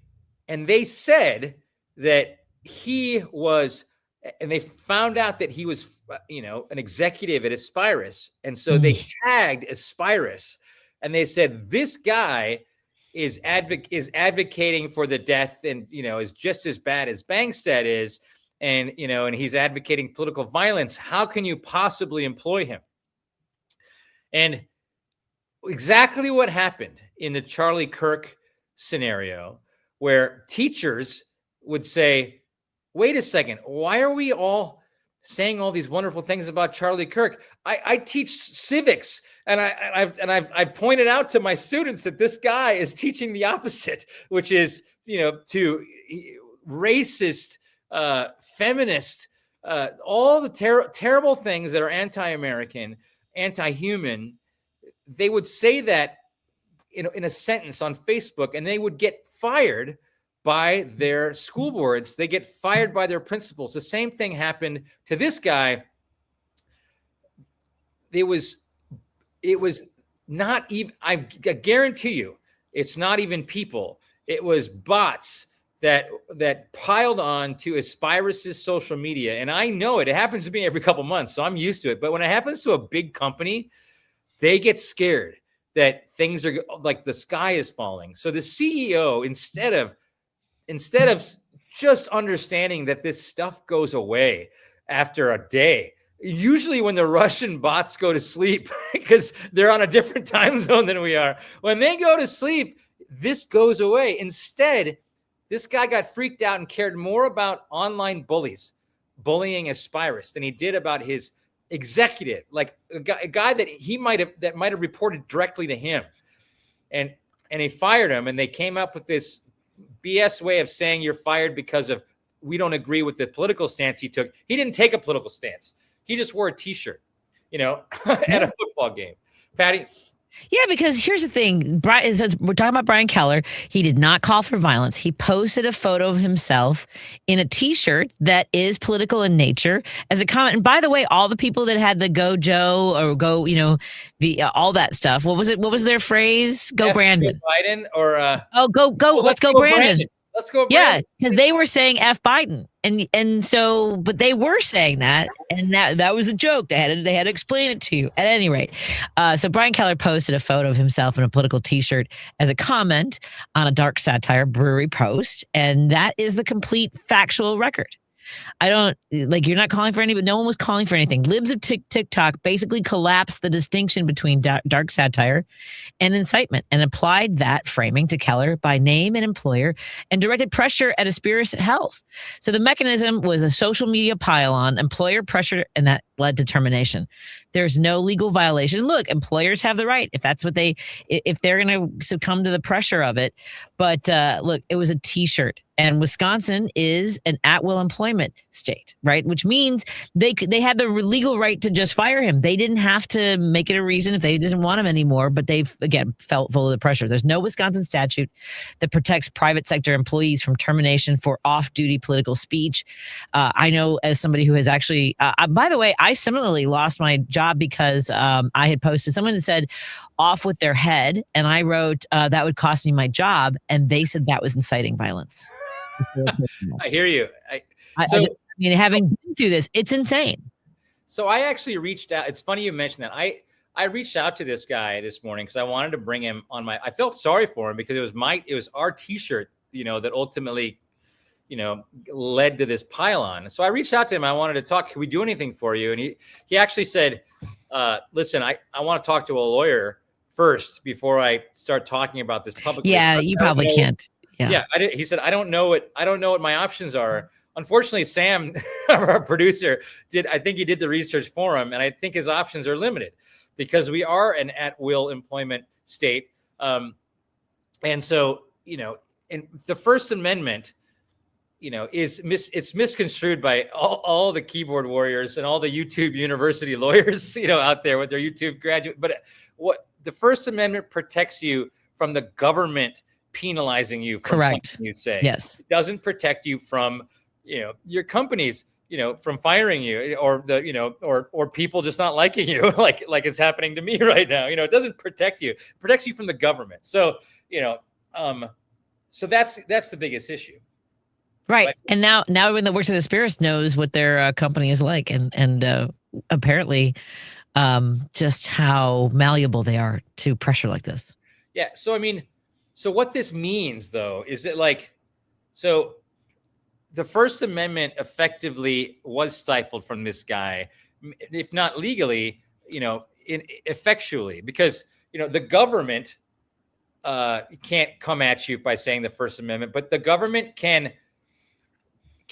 said that he was, and they found out that he was, an executive at Aspirus. And so they tagged Aspirus, and they said, this guy is advocating for the death and, is just as bad as Bangstead is. And, and he's advocating political violence. How can you possibly employ him? And exactly what happened in the Charlie Kirk scenario, where teachers would say, wait a second, why are we all saying all these wonderful things about Charlie Kirk. I teach civics, and I've pointed out to my students that this guy is teaching the opposite, which is, to racist, feminist, all the terrible things that are anti-American, anti-human. They would say that in a sentence on Facebook, and they would get fired by their school boards. They get fired by their principals. The same thing happened to this guy. It was not even, I guarantee you, it's not even people. It was bots that piled on to Aspirus's social media. And I know it happens to me every couple months, so I'm used to it. But when it happens to a big company, they get scared that things are like the sky is falling. So the CEO, instead of just understanding that this stuff goes away after a day, usually when the Russian bots go to sleep, because they're on a different time zone than we are, when they go to sleep, this goes away. Instead, this guy got freaked out and cared more about online bullying Aspirus than he did about his executive, like a guy that might have reported directly to him. And he fired him, and they came up with this BS way of saying you're fired because of we don't agree with the political stance he took. He didn't take a political stance. He just wore a T-shirt, at a football game. Patty? Yeah, because here's the thing. So we're talking about Brian Keller. He did not call for violence. He posted a photo of himself in a T-shirt that is political in nature as a comment. And by the way, all the people that had the "Go Joe" or "Go," all that stuff. What was it? What was their phrase? "Go Brandon." Biden or go. Let's go Brandon. Let's go. Yeah, because they were saying F Biden, and so, but they were saying that, and that was a joke. They had to explain it to you. At any rate, so Brian Keller posted a photo of himself in a political T-shirt as a comment on a dark satire brewery post, and that is the complete factual record. I don't you're not calling for any, but no one was calling for anything. Libs of TikTok basically collapsed the distinction between dark satire and incitement and applied that framing to Keller by name and employer and directed pressure at Aspirus Health. So the mechanism was a social media pile-on, employer pressure, and that led to termination. There's no legal violation. Look, employers have the right if they're going to succumb to the pressure of it. But look, it was a T-shirt. And Wisconsin is an at-will employment state, right? Which means they had the legal right to just fire him. They didn't have to make it a reason if they didn't want him anymore, but they've, again, felt full of the pressure. There's no Wisconsin statute that protects private sector employees from termination for off-duty political speech. I know as somebody who has actually, by the way, I similarly lost my job because I had posted, someone had said, off with their head, and I wrote, that would cost me my job, and they said that was inciting violence. I hear you. I mean, having been through this, it's insane. So I actually reached out. It's funny you mentioned that. I reached out to this guy this morning because I wanted to bring him on I felt sorry for him because it was our T-shirt, that ultimately, led to this pile-on. So I reached out to him. I wanted to talk. Can we do anything for you? And he actually said, listen, I want to talk to a lawyer first before I start talking about this publicly. Yeah, you probably can't. Yeah. He said, I don't know what my options are. Unfortunately, Sam, our producer, I think he did the research for him. And I think his options are limited because we are an at-will employment state. And so, and the First Amendment, it's misconstrued by all the keyboard warriors and all the YouTube university lawyers, out there with their YouTube graduate. But what the First Amendment protects you from the government penalizing you for something you say. Yes. It doesn't protect you from, your companies, from firing you or or people just not liking you like it's happening to me right now. It doesn't protect you. It protects you from the government. So, so that's the biggest issue. Right. And now everyone that works at Aspirus knows what their company is like and apparently just how malleable they are to pressure like this. Yeah. So, I mean, so what this means, though, is that so the First Amendment effectively was stifled from this guy, if not legally, effectually, because, the government can't come at you by saying the First Amendment, but the government can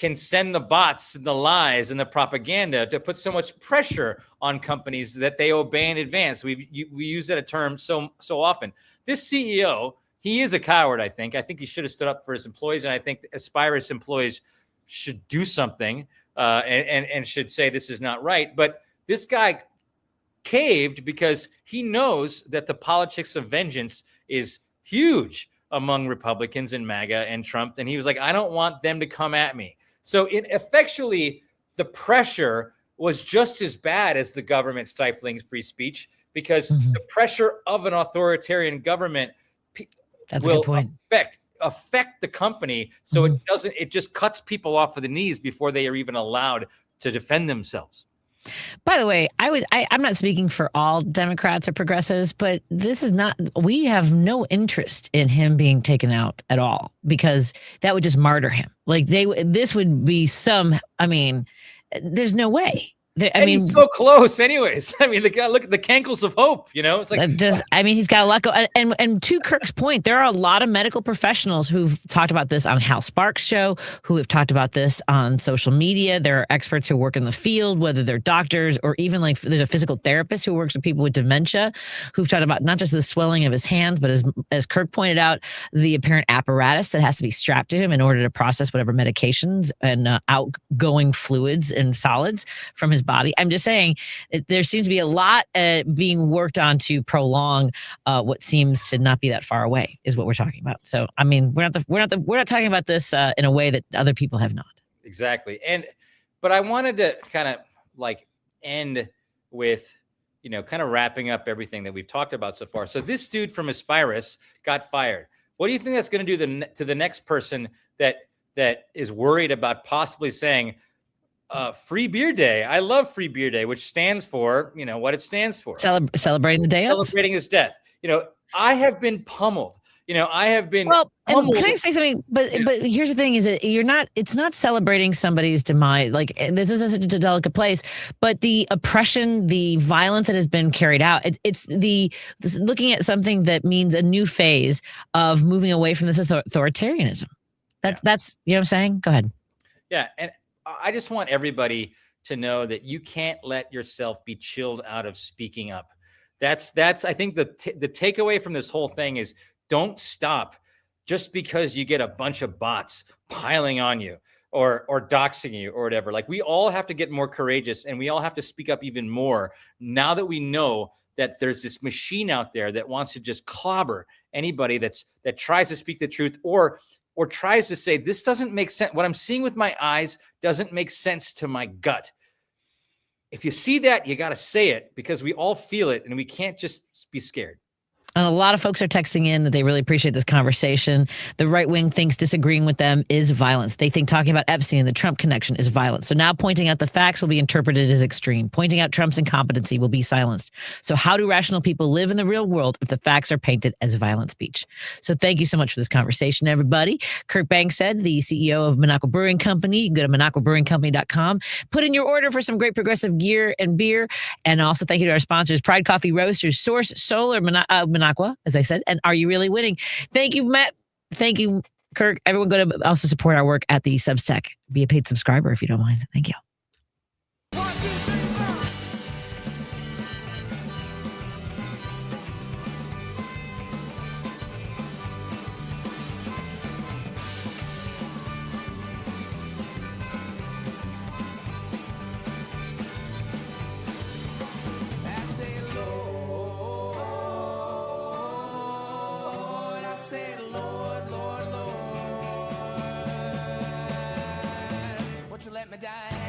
can send the bots and the lies and the propaganda to put so much pressure on companies that they obey in advance. We use that term so often. This CEO, he is a coward, I think. I think he should have stood up for his employees, and I think Aspirus employees should do something and should say this is not right. But this guy caved because he knows that the politics of vengeance is huge among Republicans and MAGA and Trump. And he was like, I don't want them to come at me. So effectually, the pressure was just as bad as the government stifling free speech, because the pressure of an authoritarian government will affect the company. So it just cuts people off of the knees before they are even allowed to defend themselves. By the way, I'm not speaking for all Democrats or progressives, but we have no interest in him being taken out at all, because that would just martyr him. Like this would be there's no way. He's so close anyways. I mean, the guy, look at the cankles of hope, it's like, he's got a lot going. And to Kirk's point, there are a lot of medical professionals who've talked about this on Hal Sparks' show, who have talked about this on social media. There are experts who work in the field, whether they're doctors or even there's a physical therapist who works with people with dementia, who've talked about not just the swelling of his hands, but as Kirk pointed out, the apparent apparatus that has to be strapped to him in order to process whatever medications and outgoing fluids and solids from his body. I'm just saying there seems to be a lot being worked on to prolong what seems to not be that far away, is what we're talking about. So, I mean, we're not talking about this in a way that other people have not. Exactly. But I wanted to kind of end with, kind of wrapping up everything that we've talked about so far. So this dude from Aspirus got fired. What do you think that's going to do to the next person that is worried about possibly saying, Free Beer Day? I love Free Beer Day, which stands for, what it stands for. Celebrating the day of? Celebrating his death. I have been pummeled. I have been. Well, pummeled. Can I say something? But here's the thing: is that it's not celebrating somebody's demise. Like, this is such a delicate place, but the oppression, the violence that has been carried out, it's looking at something that means a new phase of moving away from this authoritarianism. That's you know what I'm saying? Go ahead. Yeah, and I just want everybody to know that you can't let yourself be chilled out of speaking up. That's I think the takeaway from this whole thing is, don't stop just because you get a bunch of bots piling on you or doxing you or whatever. Like, we all have to get more courageous, and we all have to speak up even more now that we know that there's this machine out there that wants to just clobber anybody that tries to speak the truth or tries to say, this doesn't make sense. What I'm seeing with my eyes doesn't make sense to my gut. If you see that, you got to say it, because we all feel it and we can't just be scared. And a lot of folks are texting in that they really appreciate this conversation. The right wing thinks disagreeing with them is violence. They think talking about Epstein and the Trump connection is violence. So now pointing out the facts will be interpreted as extreme. Pointing out Trump's incompetency will be silenced. So how do rational people live in the real world if the facts are painted as violent speech? So thank you so much for this conversation, everybody. Kirk Bangstad, the CEO of Monaco Brewing Company. You can go to monacobrewingcompany.com. Put in your order for some great progressive gear and beer. And also thank you to our sponsors, Pride Coffee Roasters, Source, Solar, Manaqua, as I said, and Are You Really Winning? Thank you, Matt. Thank you, Kirk. Everyone go to also support our work at the Substack. Be a paid subscriber if you don't mind. Thank you. Let me die.